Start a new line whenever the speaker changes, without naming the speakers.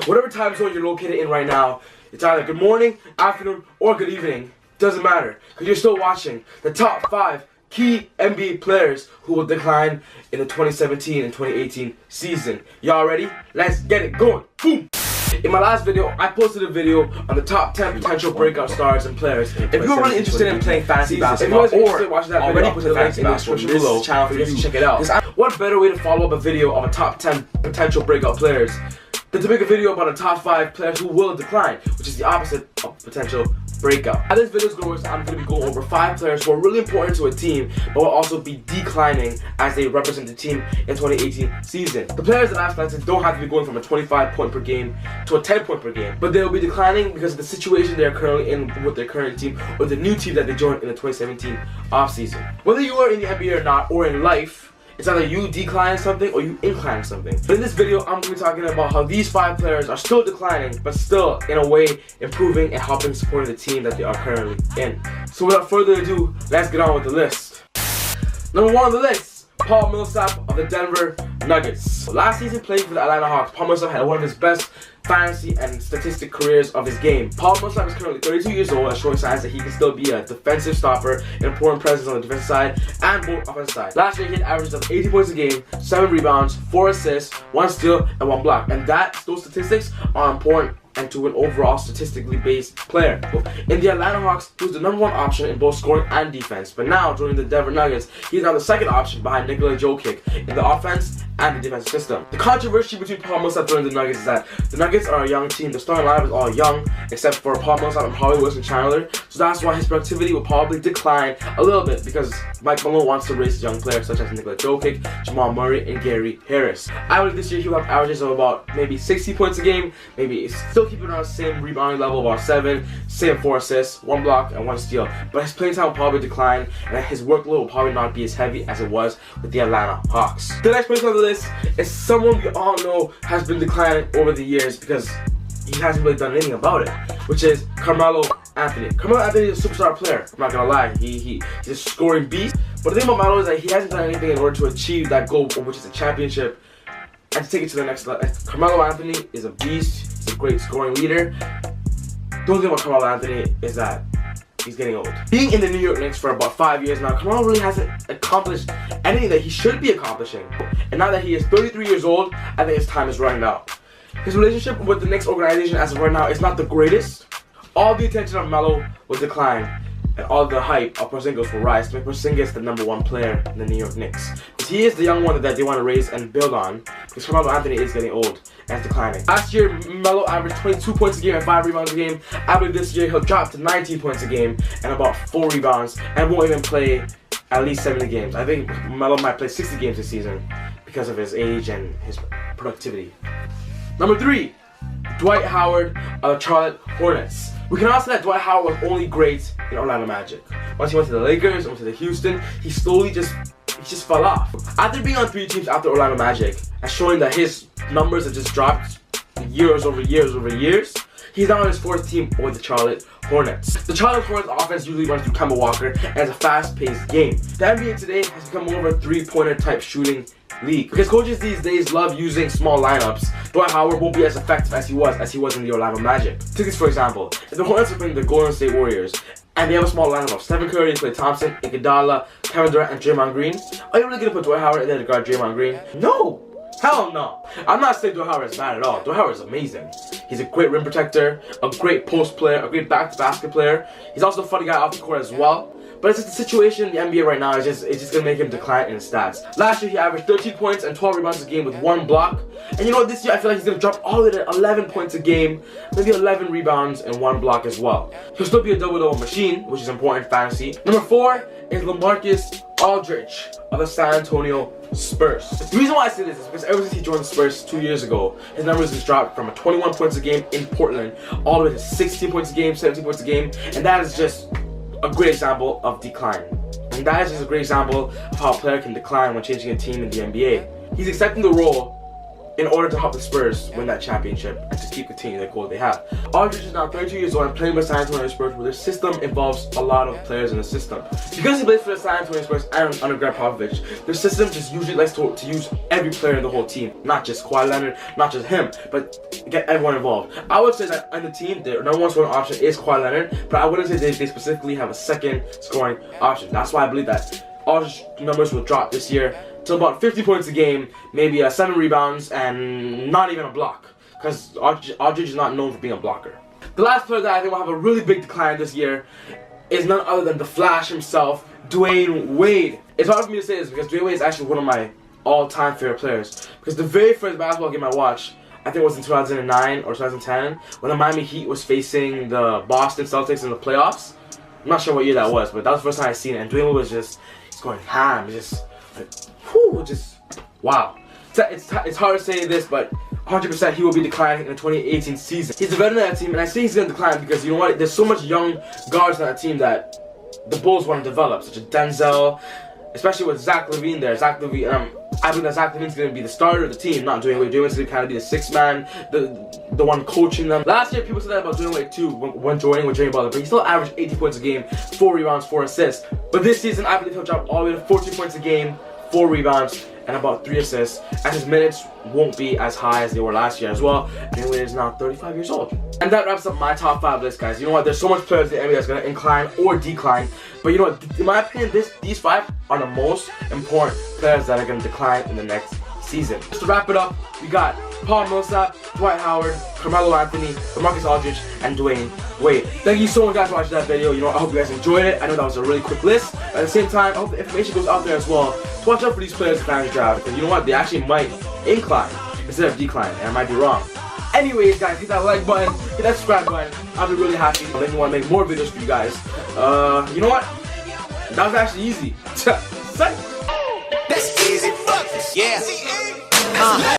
Whatever time zone you're located in right now, it's either good morning, afternoon, or good evening. Doesn't matter, because you're still watching the top 5 key NBA players who will decline in the 2017 and 2018 season. Y'all ready? Let's get it going. Boom! In my last video, I posted a video on the top 10 potential breakout stars and players. If you're really interested in playing fantasy basketball, or watching that video, I'll put the link in the description below channel for you to check it out. What better way to follow up a video of a top 10 potential breakout players than to make a video about a top 5 players who will decline, which is the opposite of potential breakout. Now, this video is going to I'm going to be going over 5 players who are really important to a team, but will also be declining as they represent the team in 2018 season. The players that I've selected don't have to be going from a 25 point per game to a 10 point per game, but they will be declining because of the situation they are currently in with their current team or the new team that they joined in the 2017 offseason. Whether you are in the NBA or not, or in life, it's either you decline something or you incline something. But in this video, I'm going to be talking about how these 5 players are still declining, but still, in a way, improving and helping support the team that they are currently in. So without further ado, let's get on with the list. Number 1 on the list, Paul Millsap of the Denver Nuggets. Last season playing for the Atlanta Hawks, Paul Millsap had one of his best fantasy and statistic careers of his game. Paul Millsap is currently 32 years old and showing signs that he can still be a defensive stopper, an important presence on the defensive side and both offensive side. Last year he had averages of 80 points a game, 7 rebounds, 4 assists, 1 steal, and 1 block. And those statistics are important and to an overall statistically based player. In the Atlanta Hawks, he was the number 1 option in both scoring and defense. But now, joining the Denver Nuggets, he's now the 2nd option behind Nikola Jokic in the offense and the defensive system. The controversy between Paul Millsap joining the Nuggets is that the Nuggets are a young team. The starting lineup is all young, except for Paul Millsap and probably Wilson Chandler. So that's why his productivity will probably decline a little bit because Mike Malone wants to raise young players such as Nikola Jokic, Jamal Murray, and Gary Harris. I believe this year he'll have averages of about maybe 60 points a game, maybe still keeping around the same rebounding level, about 7, same 4 assists, 1 block, and 1 steal. But his playing time will probably decline, and his workload will probably not be as heavy as it was with the Atlanta Hawks. The next person on the list is someone we all know has been declining over the years because he hasn't really done anything about it, which is Carmelo Anthony. Carmelo Anthony is a superstar player, I'm not gonna lie. He's a scoring beast. But the thing about Melo is that he hasn't done anything in order to achieve that goal, which is a championship, and to take it to the next level. Carmelo Anthony is a beast. He's a great scoring leader. The only thing about Carmelo Anthony is that he's getting old. Being in the New York Knicks for about 5 years now, Carmelo really hasn't accomplished anything that he should be accomplishing. And now that he is 33 years old, I think his time is running out. His relationship with the Knicks organization as of right now is not the greatest. All the attention of Melo will decline, and all the hype of Porzingis will rise to make Porzingis the number 1 player in the New York Knicks. Because he is the young one that they want to raise and build on, because Carmelo Anthony is getting old and declining. Last year, Melo averaged 22 points a game and 5 rebounds a game. I believe this year he'll drop to 19 points a game and about 4 rebounds and won't even play at least 70 games. I think Melo might play 60 games this season because of his age and his productivity. Number 3, Dwight Howard of the Charlotte Hornets. We can also say that Dwight Howard was only great in Orlando Magic. Once he went to the Lakers, went to the Houston, he just fell off. After being on 3 teams after Orlando Magic and showing that his numbers have just dropped years over years over years, he's now on his 4th team with the Charlotte Hornets. The Charlotte Hornets offense usually runs through Kemba Walker and it's a fast-paced game. The NBA today has become more of a 3-pointer type shooting league. Because coaches these days love using small lineups, Dwight Howard won't be as effective as he was in the Orlando Magic. Take this for example. If the Hornets are playing the Golden State Warriors and they have a small lineup of Stephen Curry, Klay Thompson, Iguodala, Kevin Durant, and Draymond Green, are you really going to put Dwight Howard in there to guard Draymond Green? No! Hell no! I'm not saying Dwight Howard is bad at all. Dwight Howard is amazing. He's a great rim protector, a great post player, a great back-to-basket player. He's also a funny guy off the court as well. But it's just the situation in the NBA right now, it's just going to make him decline in his stats. Last year he averaged 13 points and 12 rebounds a game with 1 block. And you know what, this year I feel like he's going to drop all the way to 11 points a game, maybe 11 rebounds and 1 block as well. He'll still be a double-double machine, which is important in fantasy. Number 4 is LaMarcus Aldridge of the San Antonio Spurs. The reason why I say this is because ever since he joined the Spurs 2 years ago, his numbers has dropped from 21 points a game in Portland all the way to 16 points a game, 17 points a game, and that is just a great example of decline. And that is just a great example of how a player can decline when changing a team in the NBA. He's accepting the role in order to help the Spurs win that championship and to keep continuing the goal they have. Aldridge is now 32 years old and playing with San Antonio Spurs, where their system involves a lot of players in the system. Because he plays for the San Antonio Spurs and under Greg Popovich, their system just usually likes to use every player in the whole team, not just Kawhi Leonard, not just him, but get everyone involved. I would say that on the team, their number one scoring option is Kawhi Leonard, but I wouldn't say they specifically have a second scoring option. That's why I believe that Aldridge's numbers will drop this year to about 50 points a game, maybe 7 rebounds, and not even a block, because Aldridge is not known for being a blocker. The last player that I think will have a really big decline this year is none other than the Flash himself, Dwyane Wade. It's hard for me to say this because Dwyane Wade is actually one of my all-time favorite players, because the very first basketball game I watched, I think it was in 2009 or 2010, when the Miami Heat was facing the Boston Celtics in the playoffs. I'm not sure what year that was, but that was the first time I seen it, and Dwyane Wade was just, he's going ham, just like, whew, just wow. It's hard to say this, but 100% he will be declining in the 2018 season. He's a veteran of that team, and I say he's going to decline because, you know what, there's so much young guards on that team that the Bulls want to develop, such as Denzel, especially with Zach LaVine there. I believe that Zach LaVine's going to be the starter of the team, not Dwyane Wade. Dwyane Wade's going to kind of be the sixth man, the one coaching them. Last year, people said that about Dwyane Wade too when joining with Jimmy Butler, but he still averaged 80 points a game, 4 rebounds, 4 assists. But this season, I believe he'll drop all the way to 14 points a game, 4 rebounds, and about 3 assists, and his minutes won't be as high as they were last year as well. Dwyane Wade is now 35 years old. And that wraps up my top 5 list, guys. You know what? There's so much players in the NBA that's going to incline or decline. But you know what? In my opinion, these 5 are the most important players that are going to decline in the next season. Just to wrap it up, we got Paul Millsap, Dwight Howard, Carmelo Anthony, LaMarcus Aldridge, and Dwyane Wade. Thank you so much, guys, for watching that video. You know, I hope you guys enjoyed it. I know that was a really quick list. But at the same time, I hope the information goes out there as well to watch out for these players in fantasy draft, because you know what? They actually might incline instead of decline, and I might be wrong. Anyways, guys, hit that like button, hit that subscribe button. I'll be really happy. I'll make me want to make more videos for you guys. You know what? That was actually easy. That's easy. Fuck. Yeah.